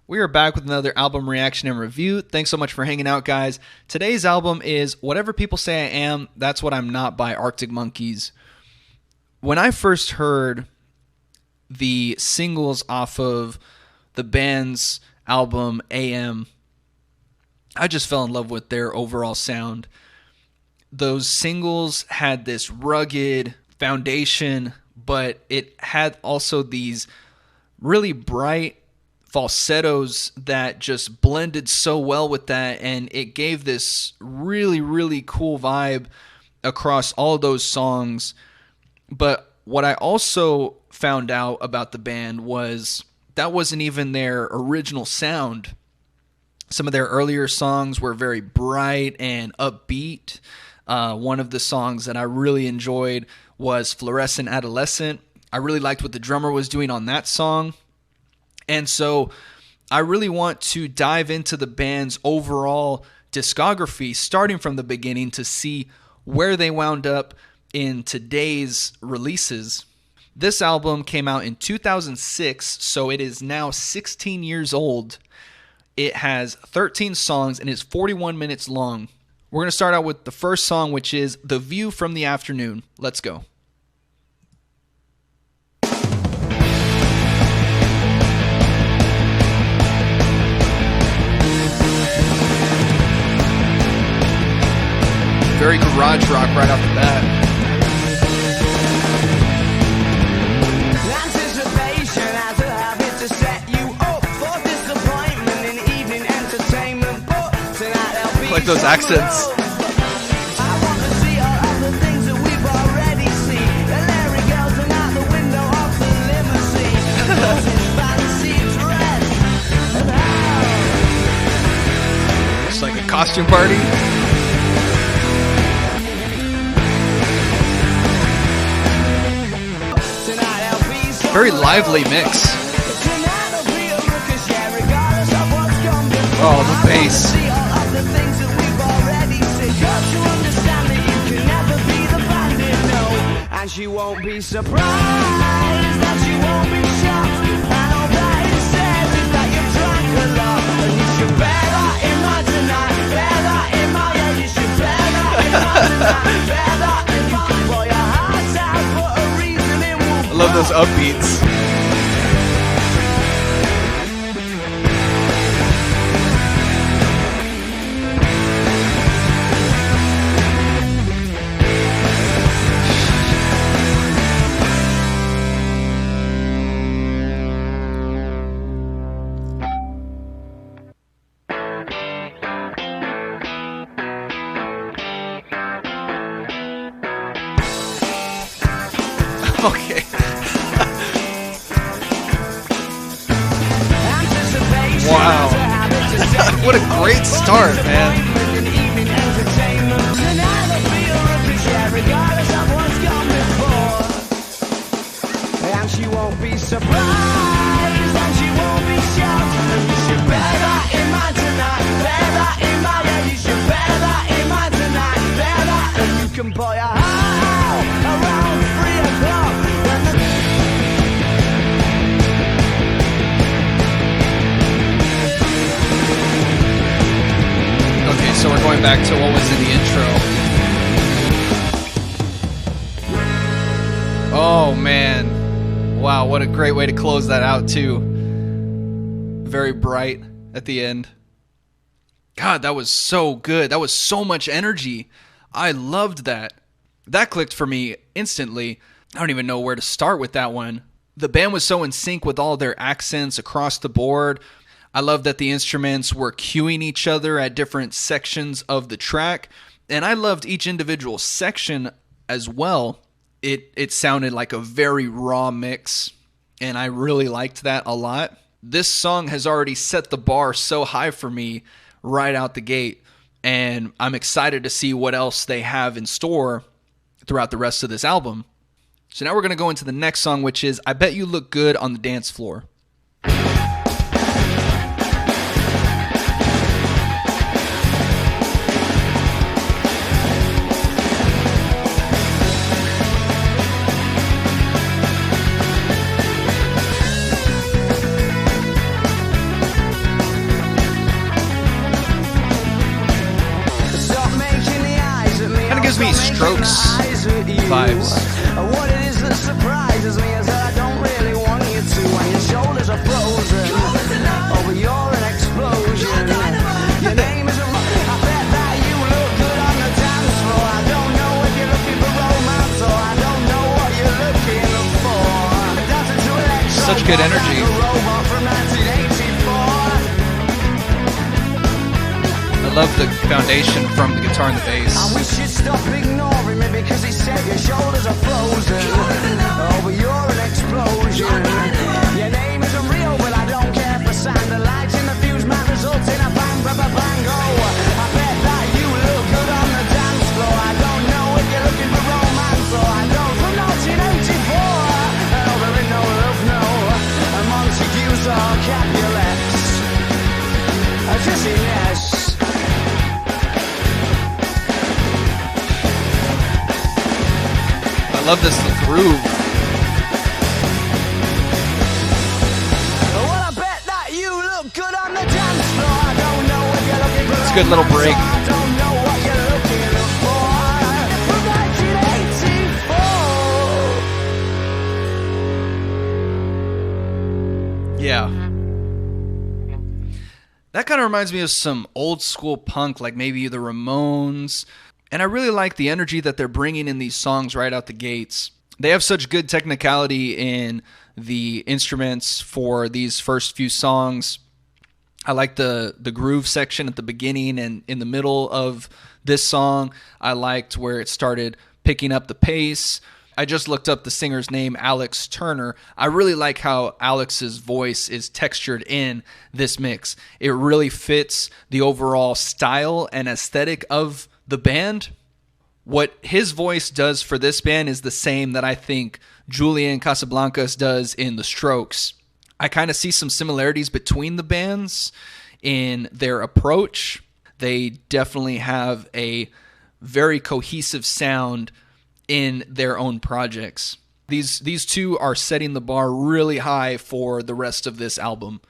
We are back with another album reaction and review. Thanks so much for hanging out, guys. Today's album is Whatever People Say I Am, That's What I'm Not by Arctic Monkeys. When I first heard the singles off of the band's album AM, I just fell in love with their overall sound. Those singles had this rugged foundation, but it had also these really bright falsettos that just blended so well with that, and it gave this really, really cool vibe across all those songs. But what I also found out about the band was that wasn't even their original sound. Some of their earlier songs were very bright and upbeat. One of the songs that I really enjoyed was Fluorescent Adolescent. I really liked what the drummer was doing on that song. And so I really want to dive into the band's overall discography, starting from the beginning, to see where they wound up in today's releases. This album came out in 2006, so it is now 16 years old. It has 13 songs and is 41 minutes long. We're going to start out with the first song, which is The View from the Afternoon. Let's go. Very garage rock right off the bat. Anticipation has a habit to set you up for disappointment in evening entertainment, but tonight there'll be Like those accents. I want to see all of the things that we've already seen. The Larry girls and out the window of the limousine. The closest fancy dress. And how It's like a costume party. Very lively mix. Oh, the bass. And she won't be surprised, and she won't be shocked. And all that it says is that you've drank a lot, and you should bear that in mind tonight. Bear that in mind, yeah, you should bear that in mind tonight. Bear that in mind, for your heart's out for a reason it will. I love those upbeats. Okay. Wow. What a great start, man. And she won't be surprised, and she won't be shocked. And you should bear that in mind tonight. Bear that in mind, yeah, you should bear that in mind tonight. Bear that, and you can buy a house around 3 o'clock. Okay, so we're going back to what was in the intro. Oh, man. Wow, what a great way to close that out, too. Very bright at the end. God, that was so good. That was so much energy. I loved that. That clicked for me instantly. I don't even know where to start with that one. The band was so in sync with all their accents across the board. I love that the instruments were cueing each other at different sections of the track. And I loved each individual section as well. It sounded like a very raw mix, and I really liked that a lot. This song has already set the bar so high for me right out the gate, and I'm excited to see what else they have in store throughout the rest of this album. So now we're going to go into the next song, which is I Bet You Look Good on the Dance Floor. gives me Strokes vibes. What it is that surprises me is that I don't really want you to. When your shoulders are frozen, oh, but you're an explosion. Your name is a I bet that you look good on the dance floor. I don't know if you're looking for romance or I don't know what you're looking for. Dancing to electro, Such good energy. like a robot from 1984. I love the foundation from the guitar and the bass. I wish you'd stop ignoring me because he said your shoulders are frozen. Oh, but you're an explosion. Your name isn't real, but I don't care for sound. The lights in the fuse might result in a bang, bang, bang, bang. Oh, I bet that you look good on the dance floor. I don't know if you're looking for romance or I don't. From 1984, oh, there ain't no love, no. Amongst the Q's or Capulets. Just say yes. I love this groove. Well, I bet that you look good on the dance floor. I don't know if you're looking for It's a good little break. I don't know what you're looking for. From 1984. Yeah. That kind of reminds me of some old school punk, like maybe the Ramones. And I really like the energy that they're bringing in these songs right out the gates. They have such good technicality in the instruments for these first few songs. I like the groove section at the beginning and in the middle of this song. I liked where it started picking up the pace. I just looked up the singer's name, Alex Turner. I really like how Alex's voice is textured in this mix. It really fits the overall style and aesthetic of the band. What his voice does for this band is the same that I think Julian Casablancas does in The Strokes. I kind of see some similarities between the bands in their approach. They definitely have a very cohesive sound in their own projects. These two are setting the bar really high for the rest of this album.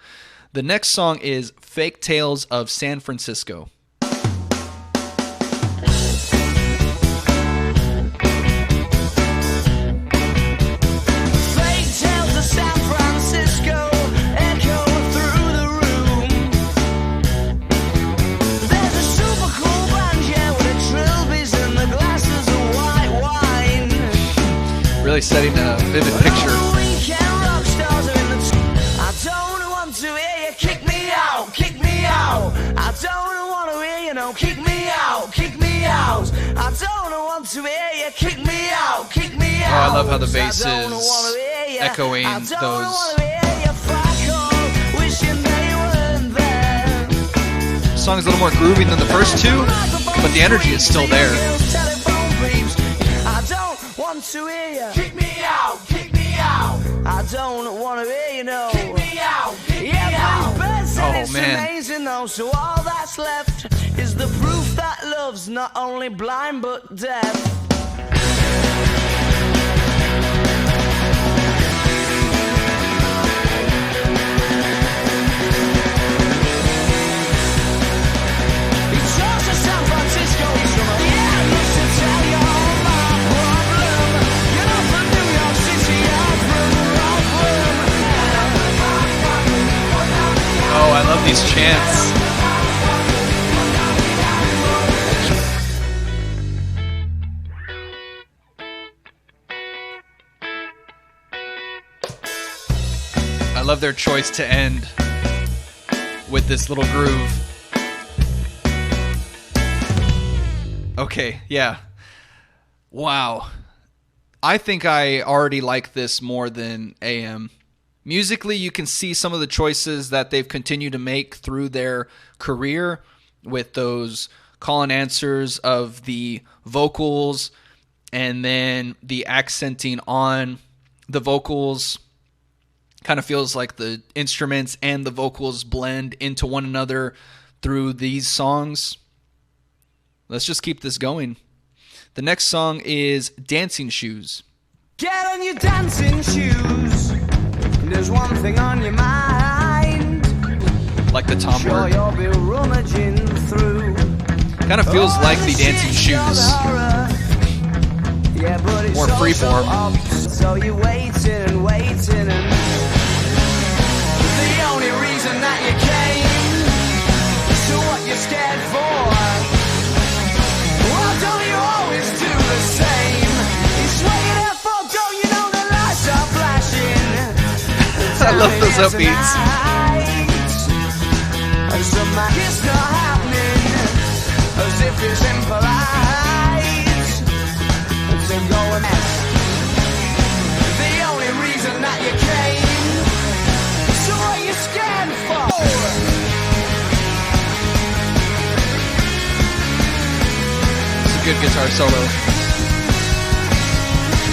The next song is Fake Tales of San Francisco. Really setting a vivid picture. I don't want to hear you kick me out, kick me out. I don't want to hear you know kick me out, kick me out. I don't want to hear you kick me out, kick me out. Oh, I love how the bass is echoing those. The song's a little more groovy than the first two, but the energy is still there. To hear you. Kick me out, kick me out. I don't want to hear you know. Kick me out, kick me out. Oh it's man. Amazing though, so all that's left is the proof that love's not only blind but deaf. He talks to San Francisco, he's from a yeah, I used to tell you all my problem. You're not from New York City, I'm from Rubble. Oh, I love these chants. I love their choice to end with this little groove. Okay, yeah. Wow. I think I already like this more than AM. Musically, you can see some of the choices that they've continued to make through their career with those call and answers of the vocals and then the accenting on the vocals. Kind of feels like the instruments and the vocals blend into one another through these songs. Let's just keep this going. The next song is Dancing Shoes. Get on your dancing shoes. There's one thing on your mind. Like the tom Sure work. you'll be rummaging through. Kind of feels like the Dancing Shoes. Yeah, but it's More freeform. So you're waiting and waiting, and the only reason that you came, so what you're scared for? Why don't you always do the same? You swear you never forgo, you know the lights are flashing. I love those upbeats. And somehow it's not happening, as if it's impolite to go and mess. The only reason that you came, so what you scared for? It's a good guitar solo.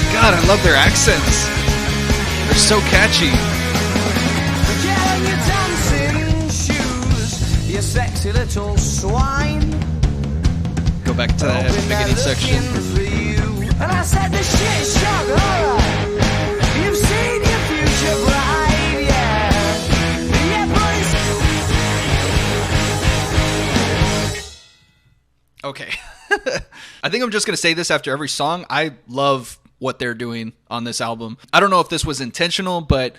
God, I love their accents. They're so catchy. Get on your dancing shoes, you sexy little swine. Go back to that Hoping beginning they're section. looking for you. And I said the shit shock horror. You've seen your future bride, yeah. Yeah, but Okay. I think I'm just going to say this after every song. I love what they're doing on this album. I don't know if this was intentional, but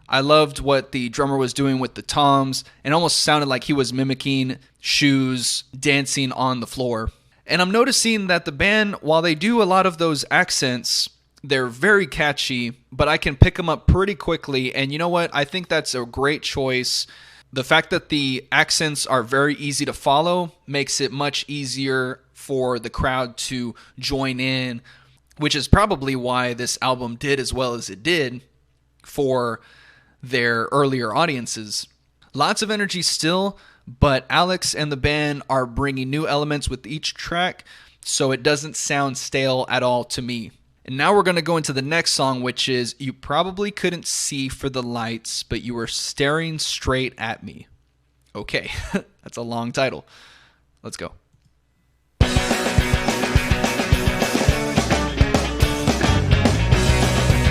I loved what the drummer was doing with the toms. It almost sounded like he was mimicking Shoes dancing on the floor. And I'm noticing that the band, while they do a lot of those accents, they're very catchy, but I can pick them up pretty quickly. And you know what? I think that's a great choice. The fact that the accents are very easy to follow makes it much easier for the crowd to join in, which is probably why this album did as well as it did for their earlier audiences. Lots of energy still, but Alex and the band are bringing new elements with each track, so it doesn't sound stale at all to me. And now we're going to go into the next song, which is You Probably Couldn't See for the Lights, but You Were Staring Straight at Me. Okay, that's a long title. Let's go.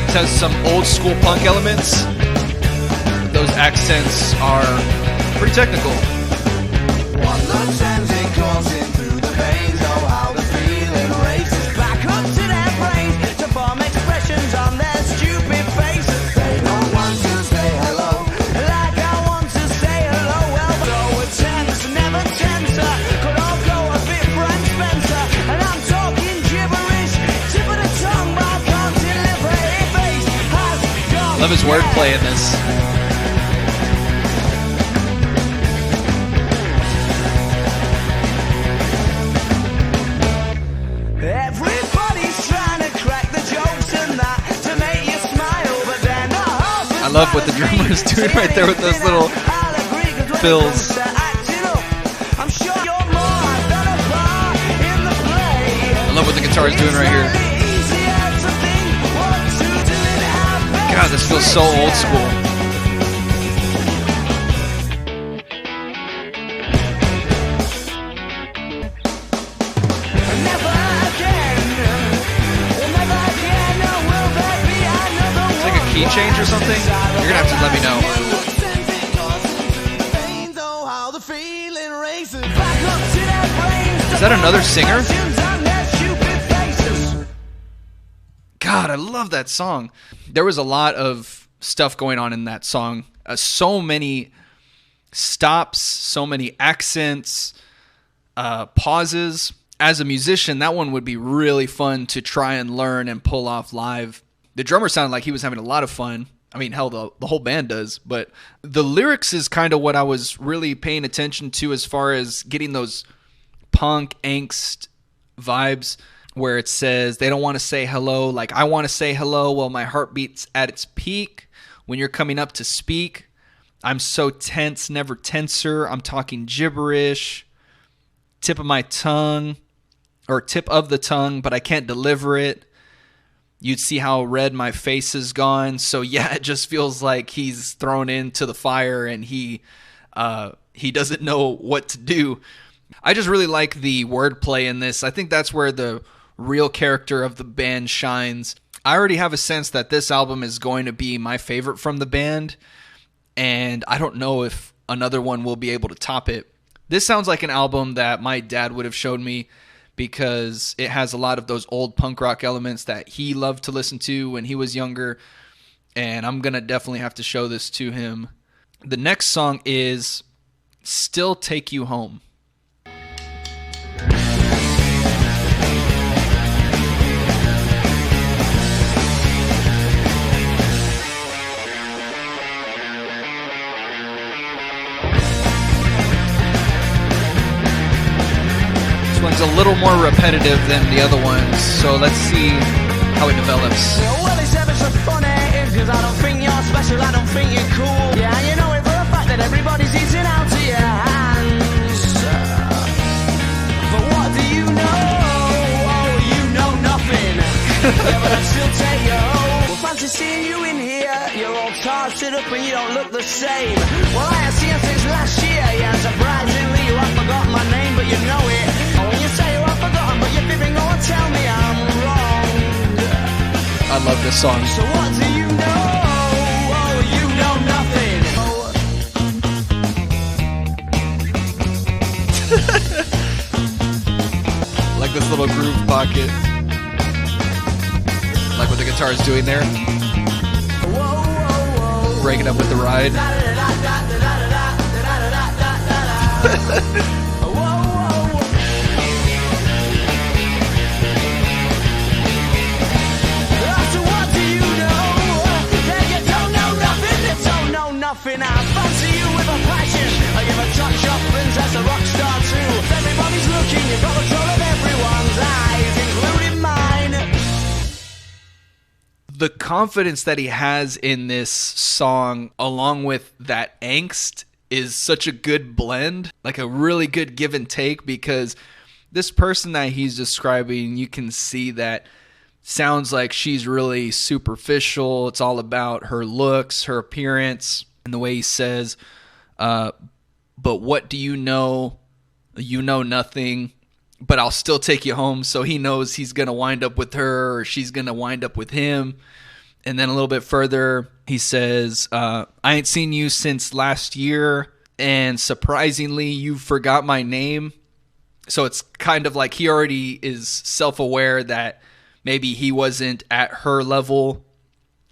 It has some old school punk elements. Those accents are pretty technical. what the times it coursing through the veins, oh how the feeling races back up to their brains to form expressions on their stupid faces. They don't want to say hello, like I want to say hello. Well, so tense, never tenser, could all go a bit Frank Spencer. And I'm talking gibberish, tip of the tongue, but I can't deliver it. Face has gone. Love his wordplay in this. Everybody's trying to crack the jokes and that to make you smile, but they're not half as I love what bad the as drummer me. is doing right there with those little I'll agree, 'cause when it fills. comes to acting up, I'm sure you're more than a part in the play. I love what the guitar is doing right here. It's not easier to think what to do than have best God, this feels so old tricks, school. Never again, never again, will there be another It's like a key change or something. You're gonna have to let me know. Is that another singer? God, I love that song. There was a lot of stuff going on in that song. So many stops, so many accents, pauses. As a musician, that one would be really fun to try and learn and pull off live. The drummer sounded like he was having a lot of fun. I mean, hell, the whole band does. But the lyrics is kind of what I was really paying attention to as far as getting those punk angst vibes where it says they don't want to say hello like I want to say hello while my heartbeat's at its peak when you're coming up to speak. I'm so tense, never tenser. I'm talking gibberish. Tip of my tongue. Or tip of the tongue, but I can't deliver it. You'd see how red my face has gone. So yeah, it just feels like he's thrown into the fire and he doesn't know what to do. I just really like the wordplay in this. I think that's where the real character of the band shines. I already have a sense that this album is going to be my favorite from the band, and I don't know if another one will be able to top it. This sounds like an album that my dad would have showed me because it has a lot of those old punk rock elements that he loved to listen to when he was younger, and I'm going to definitely have to show this to him. The next song is Still Take You Home. This one's a little more repetitive than the other ones, so let's see how it develops. Well, it's ever so funny, cause I don't think you're special, I don't think you're cool. Yeah, you know it for a fact that everybody's eating out of your hands. But what do you know? Oh, you know nothing. Yeah, but I'd still take you home. Well, fancy seeing you in here. You're all tarted up and you don't look the same. Well, I have seen you since last year. Yeah, surprisingly, you have forgotten my name, but you know it. Oh, when you say you have forgotten, but you're fibbing, oh, tell me I'm wrong. I love this song. So what do you know? Oh, you know nothing. Like this little groove pocket. Like what the guitar is doing there. Breaking up with the ride. Nothing, I fancy you with a passion. I give a touch of princess, a rock star too. If everybody's looking, you've got control of everyone's eyes, including mine. The confidence that he has in this song, along with that angst, is such a good blend. Like a really good give and take, because this person that he's describing, you can see that sounds like she's really superficial. It's all about her looks, her appearance. And the way he says, but what do you know? You know nothing, but I'll still take you home. So he knows he's going to wind up with her, or she's going to wind up with him. And then a little bit further, he says, I ain't seen you since last year, and surprisingly, you forgot my name. So it's kind of like he already is self-aware that maybe he wasn't at her level.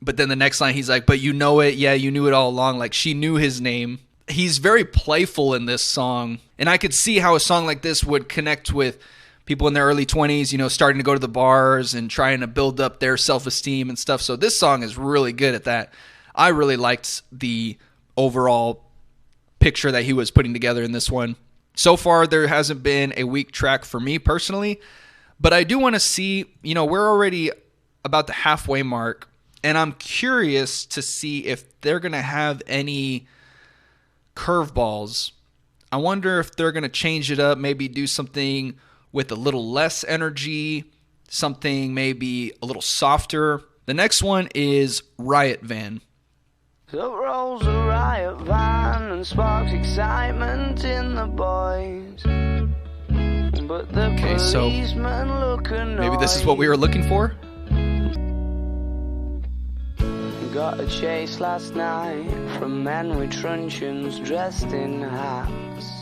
But then the next line, he's like, but you know it. Yeah, you knew it all along. Like, she knew his name. He's very playful in this song. And I could see how a song like this would connect with people in their early 20s, you know, starting to go to the bars and trying to build up their self-esteem and stuff. So this song is really good at that. I really liked the overall picture that he was putting together in this one. So far, there hasn't been a weak track for me personally. But I do want to see, you know, we're already about the halfway mark. And I'm curious to see if they're going to have any curveballs. I wonder if they're going to change it up, maybe do something with a little less energy, something maybe a little softer. The next one is Riot Van. So rolls a riot van and sparks excitement in the boys. But the policemen look annoyed. Maybe this is what we were looking for? Got a chase last night from men with truncheons dressed in hats.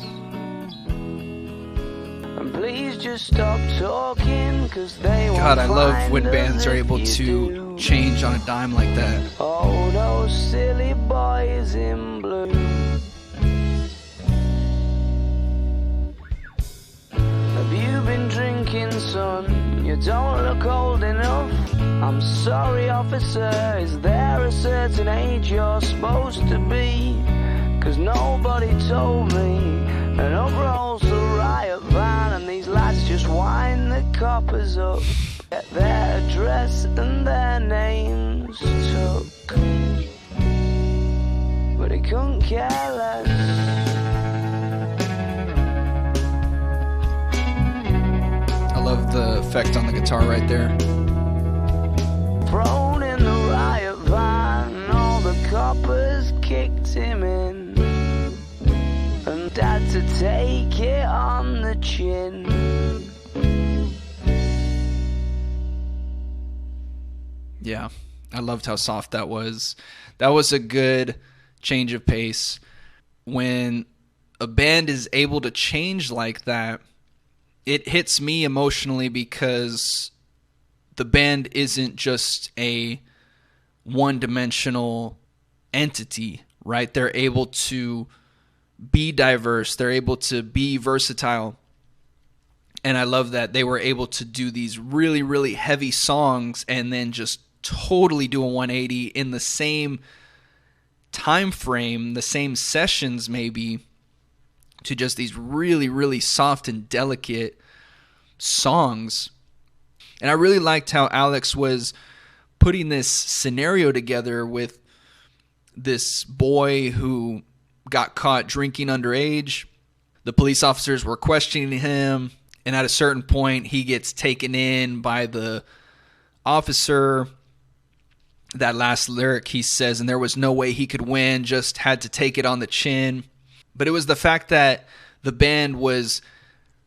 And please just stop talking, cause they won't. God, I love when bands are able to change on a dime like that. Oh, those silly boys in blue. Have you been drinking, son? You don't look old enough. I'm sorry, officer, is there a certain age you're supposed to be? Cause nobody told me. And up rolls the riot van, and these lads just wind the coppers up. Get their address and their names took. But he couldn't care less. I love the effect on the guitar right there. Thrown in the riot van, all the coppers kicked him in, and had to take it on the chin. Yeah, I loved how soft that was. That was a good change of pace. When a band is able to change like that, it hits me emotionally because the band isn't just a one-dimensional entity, right? They're able to be diverse. They're able to be versatile. And I love that they were able to do these really, really heavy songs and then just totally do a 180 in the same time frame, the same sessions maybe, to just these really, really soft and delicate songs. And I really liked how Alex was putting this scenario together with this boy who got caught drinking underage. The police officers were questioning him, and at a certain point, he gets taken in by the officer. That last lyric he says, and there was no way he could win, just had to take it on the chin. But it was the fact that the band was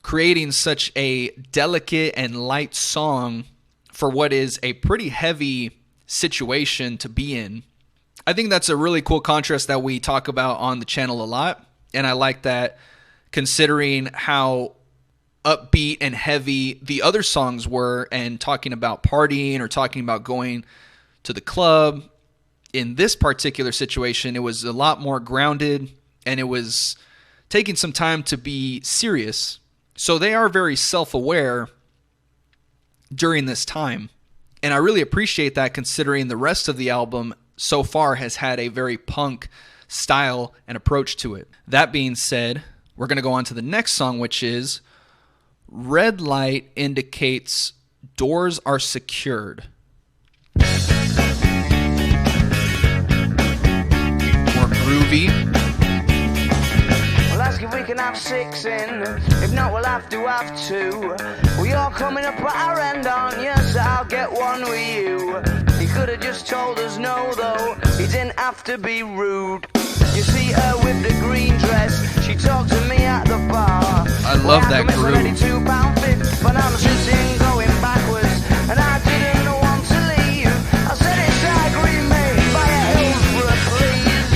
creating such a delicate and light song for what is a pretty heavy situation to be in. I think that's a really cool contrast that we talk about on the channel a lot. And I like that, considering how upbeat and heavy the other songs were and talking about partying or talking about going to the club. In this particular situation, it was a lot more grounded and it was taking some time to be serious. So they are very self-aware during this time. And I really appreciate that, considering the rest of the album so far has had a very punk style and approach to it. That being said, we're going to go on to the next song, which is Red Light Indicates Doors Are Secured. More groovy. Well, ask if we can have 6 in. If not, we'll have to have 2. Well, you're coming up at our end, aren't you? So I'll get one with you. He could have just told us no, though. He didn't have to be rude. You see her with the green dress. She talked to me at the bar. I love that groove. £2.50, but I'm sitting going backwards, and I didn't want to leave. I said it's I agree, mate, by a Hillsborough, please.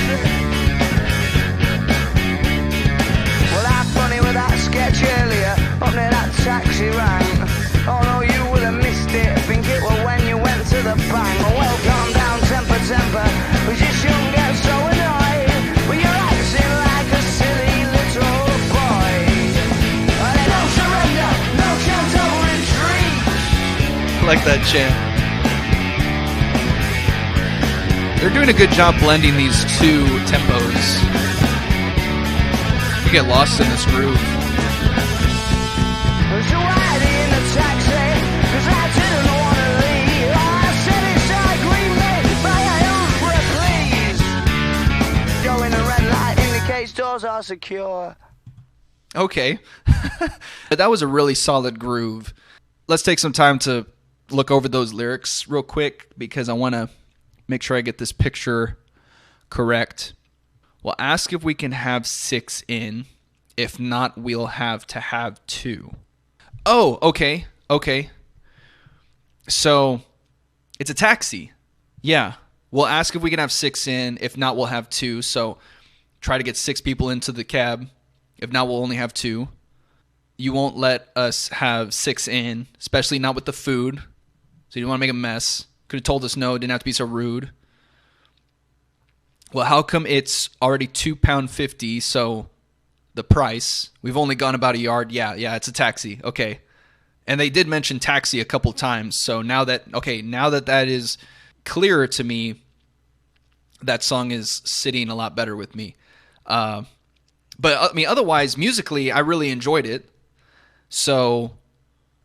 Well, I'm funny with that sketch earlier, up near that taxi rank. Oh no, you would have missed it. Think it was when you went to the bank. Well, calm down, temper. We just shouldn't get so annoyed. Well, you're acting like a silly little boy. And then don't surrender, no chance of retreat. I like that chant. They're doing a good job blending these two tempos. You get lost in this groove. So I in the taxi, 'cause I didn't want to leave. I said it's I agree, mate, by a Hillsborough, please. Showing the red light indicates doors are secure. Okay. But that was a really solid groove. Let's take some time to look over those lyrics real quick, because I want to make sure I get this picture correct. We'll ask if we can have 6 in. If not, we'll have to have 2. Oh, okay. So, it's a taxi. Yeah. We'll ask if we can have 6 in. If not, we'll have 2. So, try to get 6 people into the cab. If not, we'll only have 2. You won't let us have 6 in, especially not with the food. So, you don't want to make a mess. Could have told us no. Didn't have to be so rude. Well, how come it's already £2.50? So, the price. We've only gone about a yard. Yeah, it's a taxi. Okay. And they did mention taxi a couple times. So now that that is clearer to me, that song is sitting a lot better with me. But I mean, otherwise, musically, I really enjoyed it. So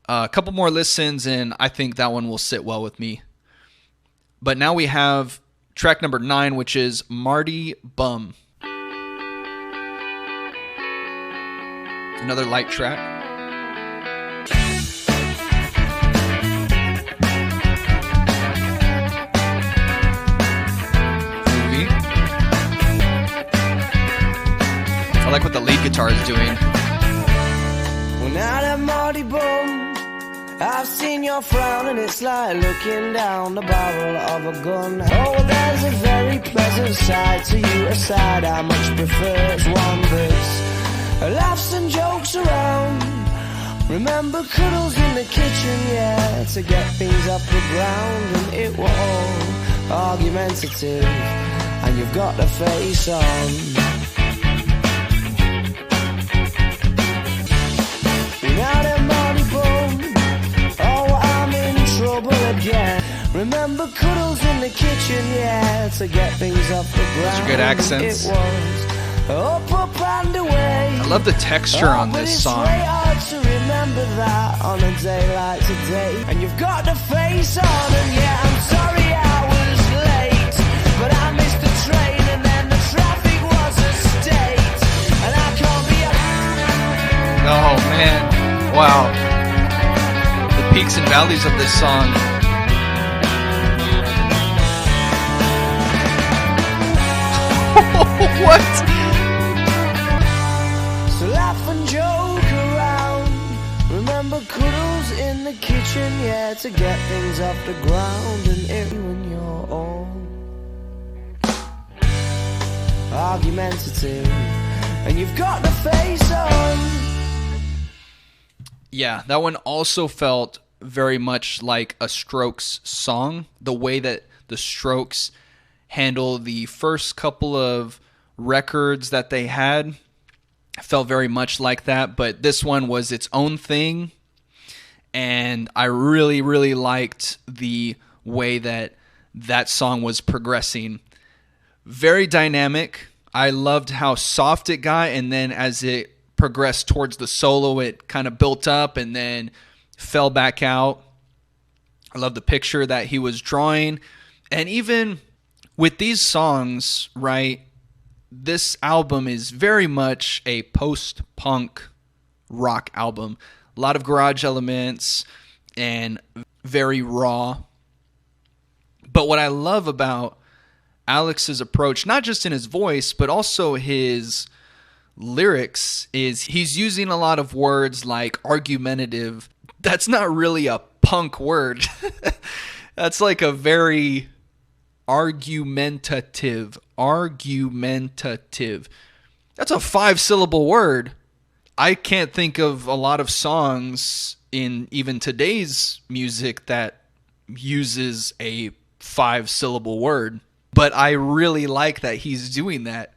a couple more listens, and I think that one will sit well with me. But now we have track number 9, which is Mardy Bum. Another light track. Groovy. I like what the lead guitar is doing. Well, now that Mardy Bum, I've seen your frown, and it's like looking down the barrel of a gun. Oh, there's a very pleasant side to you, a side I much prefer. It's one that's laughs and jokes around, Remember cuddles in the kitchen, yeah, to get things off the ground, and it was all argumentative, and you've got the face on. Now then, Mardy Bum, oh, I'm in trouble again. Remember cuddles in the kitchen, yeah, to get things off the ground. Those are good accents. It was up and away. I love the texture on But this it's song. way hard to remember that on a day like today. And you've got the face on, and yeah, I'm sorry I was late, but I missed the train, and then the traffic was a state, and I can't be Oh man, wow. The peaks and valleys of this song. What? So laugh and joke around. Remember cuddles in the kitchen, yeah, to get things off the ground, and it when you're all argumentative, and you've got the face on. Yeah, that one also felt very much like a Strokes song. The way that the Strokes handle the first couple of records that they had felt very much like that, but this one was its own thing, and I really, really liked the way that that song was progressing. Very dynamic. I loved how soft it got, and then as it progressed towards the solo, it kind of built up and then fell back out. I love the picture that he was drawing, and even with these songs, right, this album is very much a post-punk rock album. A lot of garage elements and very raw. But what I love about Alex's approach, not just in his voice, but also his lyrics, is he's using a lot of words like argumentative. That's not really a punk word. That's like a very argumentative. That's a 5-syllable word. I can't think of a lot of songs in even today's music that uses a 5-syllable word. But I really like that he's doing that.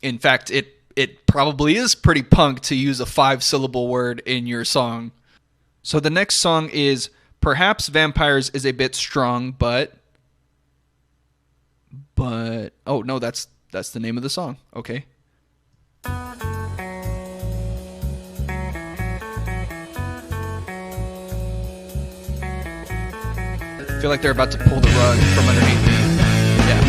In fact, it probably is pretty punk to use a 5-syllable word in your song. So the next song is Perhaps Vampires is a bit strong, but oh no, that's the name of the song. Okay. I feel like they're about to pull the rug from underneath me. Yeah.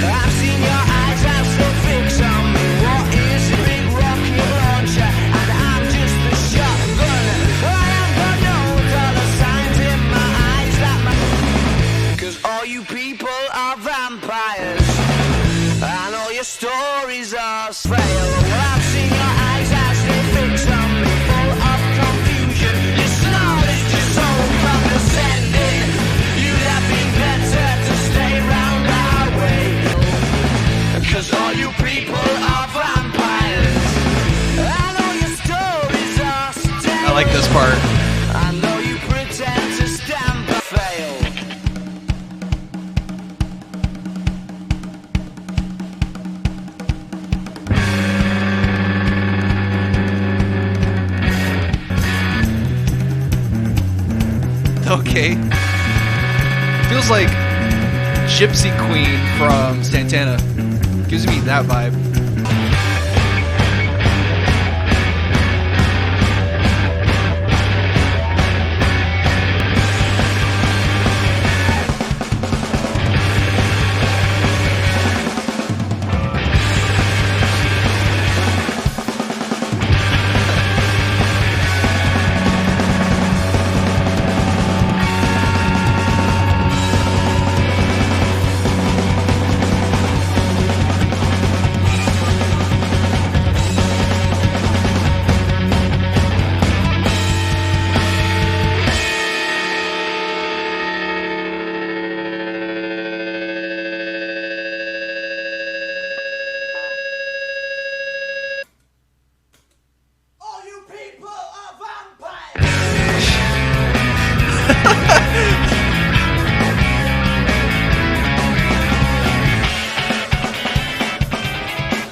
I've seen your eyes have some fix on me. What is a big rocket launcher? And I'm just the shotgun. I am God knows all the signs in my eyes that my 'cause all you people are vampires, and all your stories are frail. Well, I've seen your eyes as they fix on me, full of confusion. Your snarl is just so condescending. You'd have been better to stay round our way, 'cause all you people are vampires, and all your stories are stale. I like this part. I know you pretend to stand but fail. Okay. Feels like Gypsy Queen from Santana. Gives me that vibe.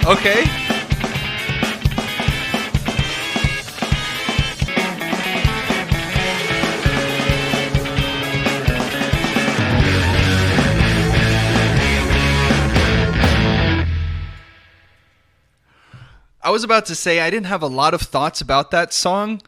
Okay. I was about to say I didn't have a lot of thoughts about that song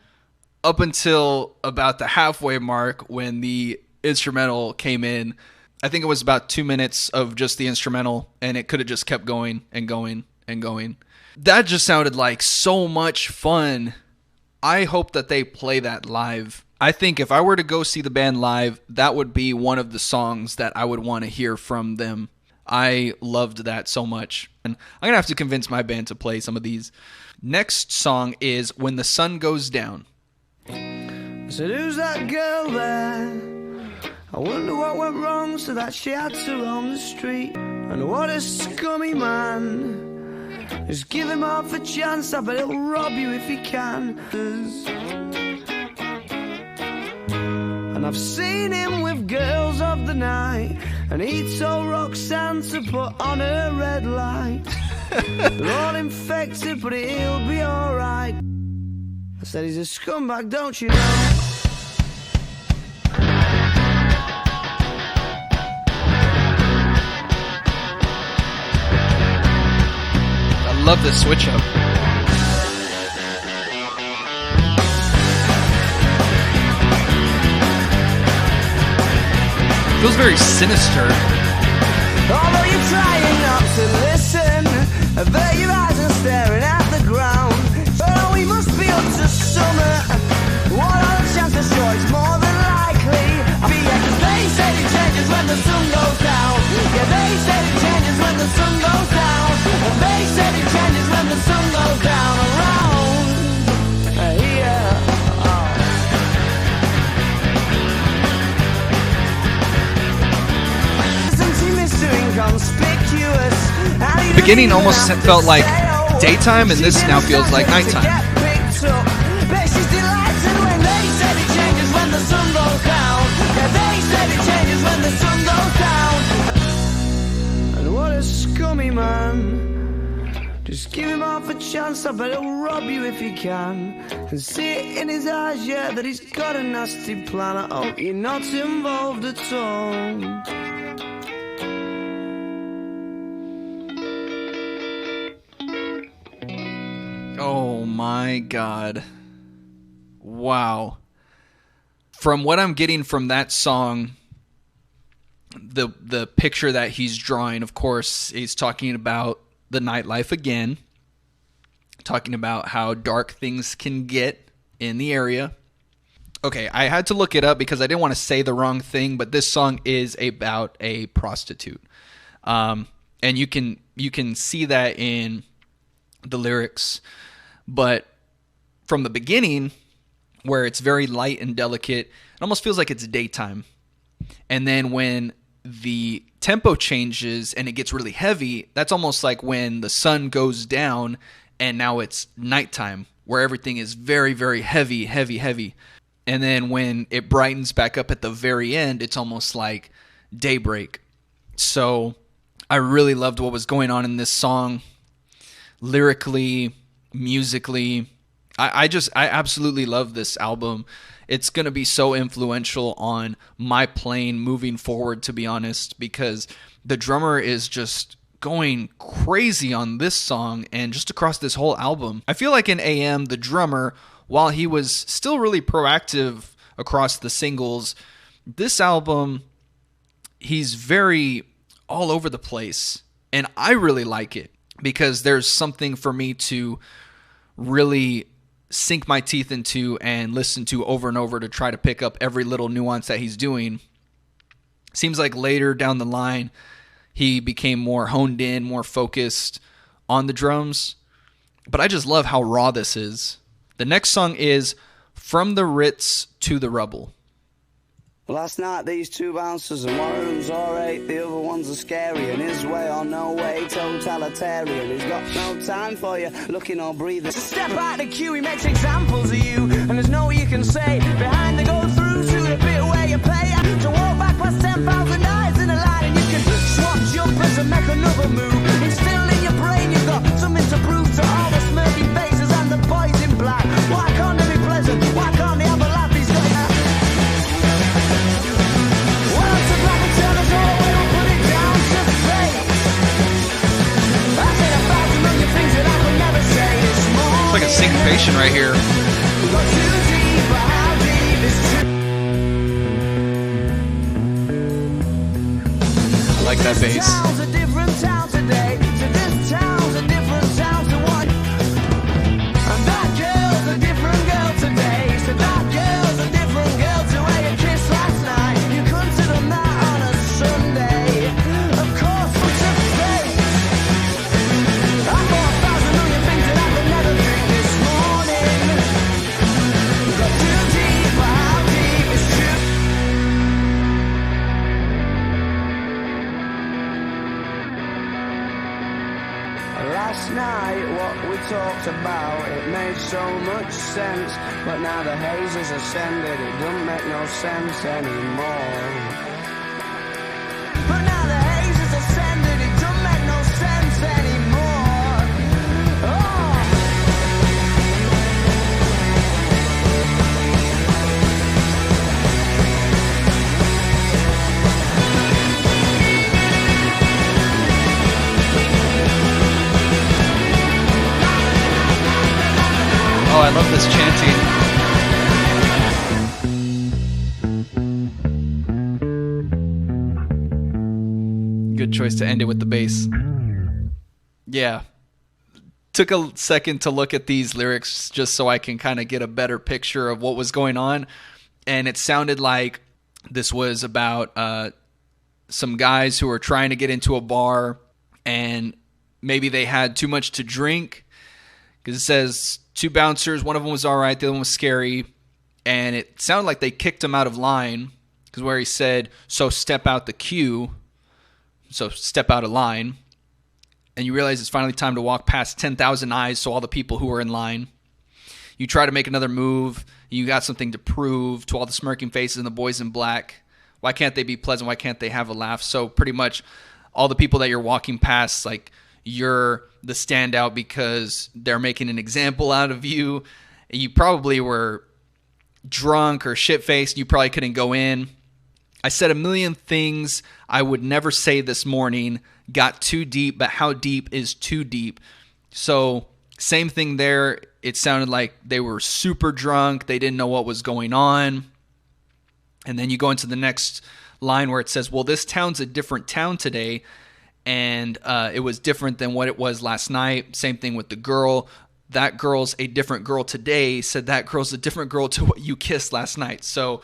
up until about the halfway mark when the instrumental came in. I think it was about 2 minutes of just the instrumental, and it could have just kept going and going and going. That just sounded like so much fun. I hope that they play that live. I think if I were to go see the band live, that would be one of the songs that I would want to hear from them. I loved that so much. And I'm going to have to convince my band to play some of these. Next song is When the Sun Goes Down. I said, who's that girl there? I wonder what went wrong so that she had to roam the street. And what a scummy man. Just give him half a chance, I bet he'll rob you if he can. And I've seen him with girls of the night, and he told Roxanne to put on her red light. They're all infected, but he'll be alright. I said he's a scumbag, don't you know? I love this switch up. Feels very sinister. Although you're trying not to listen, avert your eyes and staring at the ground. Oh, we must be up to summer. What are the chances? Sure, it's more than likely. Yeah, 'cause they say it changes when the sun goes down. Yeah, they say it changes when the sun goes down. And they say it changes when the sun goes down around here. The beginning almost felt like daytime, and this now feels like nighttime. And what a scummy man. Just give him half a chance, I bet he'll rob you if he can. And see it in his eyes, yeah, that he's got a nasty plan. I hope you're not involved at all. Oh my God. Wow. From what I'm getting from that song, the picture that he's drawing, of course, he's talking about the nightlife again, talking about how dark things can get in the area. Okay, I had to look it up because I didn't want to say the wrong thing, but this song is about a prostitute. And you can see that in the lyrics. But from the beginning, where it's very light and delicate, it almost feels like it's daytime. And then when the tempo changes and it gets really heavy, that's almost like when the sun goes down and now it's nighttime, where everything is very, very heavy, heavy, heavy. And then when it brightens back up at the very end, it's almost like daybreak. So I really loved what was going on in this song. Lyrically, musically, I absolutely love this album. It's going to be so influential on my playing moving forward, to be honest, because the drummer is just going crazy on this song and just across this whole album. I feel like in AM, the drummer, while he was still really proactive across the singles, this album, he's very all over the place, and I really like it. Because there's something for me to really sink my teeth into and listen to over and over to try to pick up every little nuance that he's doing. Seems like later down the line, he became more honed in, more focused on the drums. But I just love how raw this is. The next song is From the Ritz to the Rubble. Last night these two bouncers and one of them's alright, the other one's a scary, and his way or no way, totalitarian. He's got no time for you, looking or breathing. Step out the queue, he makes examples of you, and there's no you can say. Behind the go through to the bit where you pay to walk back past 10,000 eyes in a line, and you can swap jumpers and make another move. It's still in your brain, you've got something to prove to all the smirking faces and the boys in black. Why can't they be pleasant? Why can't they have a laugh? He's got that. Well, it's a black and turn us all away, we'll put it down to fate. I said 1,000 million things that I could never say this morning. It's like a syncopation right here. We got too deep, but how deep is too? I like that bass. This town's a different town today. So this town's a different town to what? And that girl's a different girl today. So that girl's a different girl to where you kissed last night. You couldn't have done that on a Sunday. Of course, it's a fate. I thought 1,000 million things that I could never think this morning. We got too deep, but how deep is true? Last night, what we talked about, it made so much sense. But now the haze has ascended, it don't make no sense anymore. But now the haze has ascended, it don't make no sense anymore. Oh. Oh, I love this chanting. Good choice to end it with the bass. Yeah. Took a second to look at these lyrics just so I can kind of get a better picture of what was going on. And it sounded like this was about some guys who were trying to get into a bar and maybe they had too much to drink. Because it says 2 bouncers, one of them was all right, the other one was scary. And it sounded like they kicked him out of line. Because where he said, so step out the queue. So step out of line. And you realize it's finally time to walk past 10,000 eyes, so all the people who are in line. You try to make another move. You got something to prove to all the smirking faces and the boys in black. Why can't they be pleasant? Why can't they have a laugh? So pretty much all the people that you're walking past, like, you're the standout because they're making an example out of you. You probably were drunk or shit-faced. You probably couldn't go in. I said a million things I would never say this morning. Got too deep, but how deep is too deep? So same thing there. It sounded like they were super drunk. They didn't know what was going on. And then you go into the next line where it says, well, this town's a different town today. And it was different than what it was last night. Same thing with the girl. That girl's a different girl today. Said that girl's a different girl to what you kissed last night. So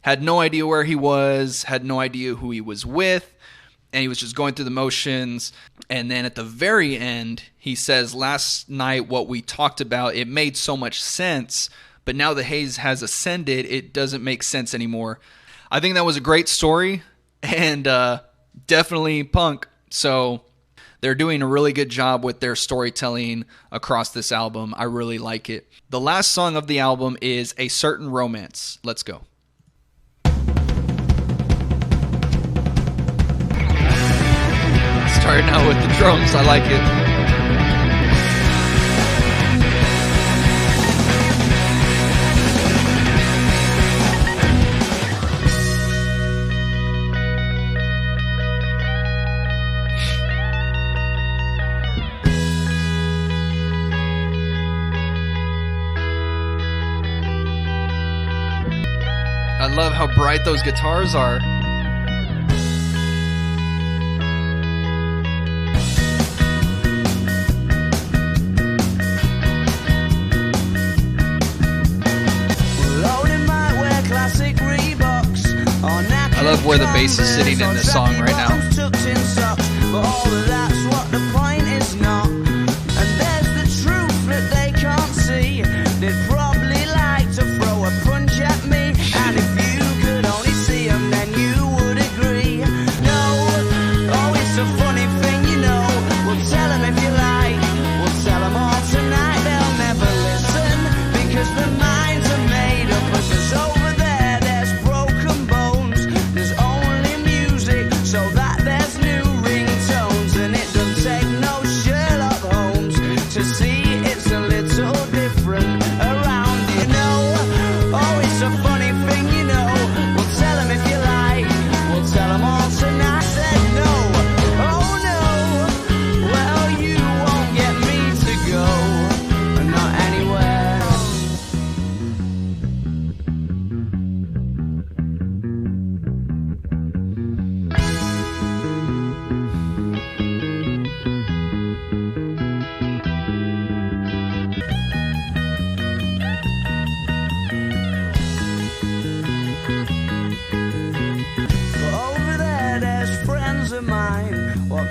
had no idea where he was, had no idea who he was with, and he was just going through the motions. And then at the very end, he says, last night what we talked about, it made so much sense, but now the haze has ascended, it doesn't make sense anymore. I think that was a great story, and definitely punk. So they're doing a really good job with their storytelling across this album. I really like it. The last song of the album is A Certain Romance. Let's go. Starting out with the drums, I like it. I love how bright those guitars are. I love where the bass is sitting in this song right now. But all of that's what the point is not. And there's the truth that they can't see. They'd probably like to throw a punch at me. And if you could only see them, then you would agree. No, oh, it's a funny thing, you know. We'll tell them if you like. We'll tell them all tonight. They'll never listen because their minds are made up. But there's over there, there's broken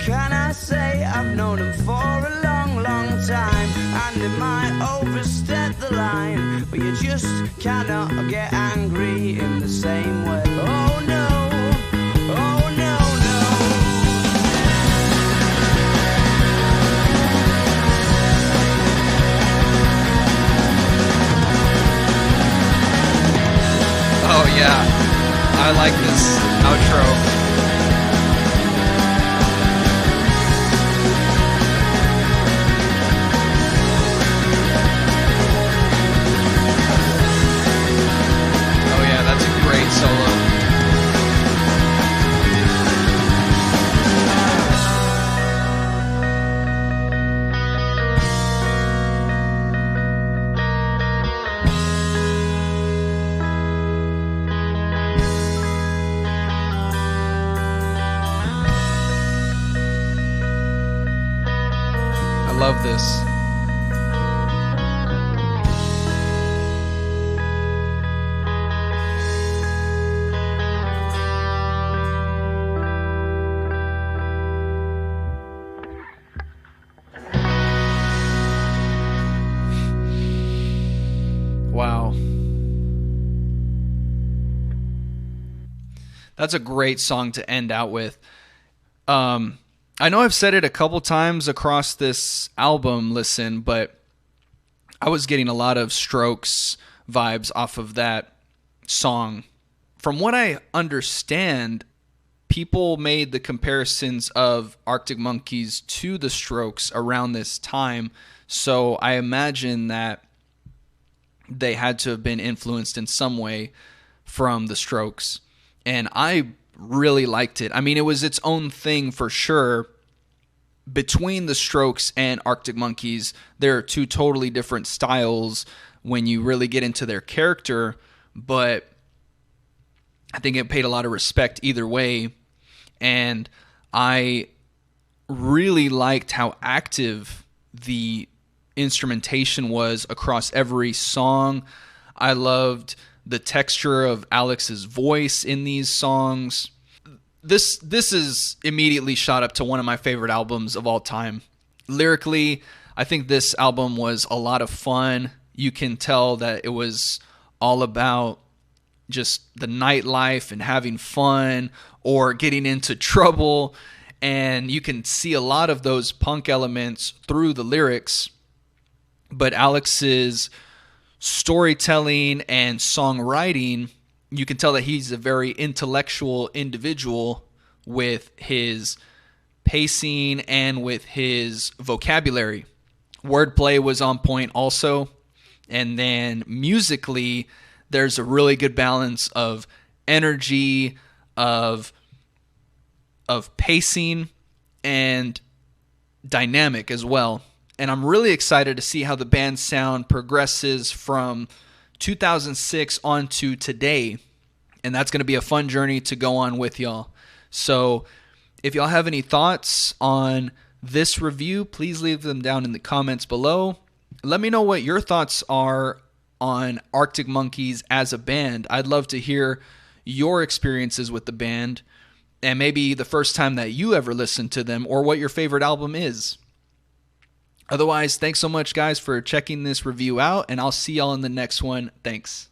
can I say I've known him for a long, long time, and it might overstep the line, but you just cannot get angry in the same way. Oh no, oh no, no. Oh yeah, I like this outro. Great solo. I love this. Wow. That's a great song to end out with. I know I've said it a couple times across this album listen, but I was getting a lot of Strokes vibes off of that song. From what I understand, people made the comparisons of Arctic Monkeys to the Strokes around this time, so I imagine that they had to have been influenced in some way from the Strokes. And I really liked it. I mean, it was its own thing for sure. Between the Strokes and Arctic Monkeys, there are two totally different styles when you really get into their character, but I think it paid a lot of respect either way. And I really liked how active the instrumentation was across every song. I loved the texture of Alex's voice in these songs. This is immediately shot up to one of my favorite albums of all time. Lyrically, I think this album was a lot of fun. You can tell that it was all about just the nightlife and having fun or getting into trouble, and you can see a lot of those punk elements through the lyrics. But Alex's storytelling and songwriting, you can tell that he's a very intellectual individual with his pacing and with his vocabulary. Wordplay was on point also. And then musically, there's a really good balance of energy, of pacing, and dynamic as well. And I'm really excited to see how the band's sound progresses from 2006 on to today. And that's going to be a fun journey to go on with y'all. So if y'all have any thoughts on this review, please leave them down in the comments below. Let me know what your thoughts are on Arctic Monkeys as a band. I'd love to hear your experiences with the band, and maybe the first time that you ever listened to them, or what your favorite album is. Otherwise, thanks so much, guys, for checking this review out, and I'll see y'all in the next one. Thanks.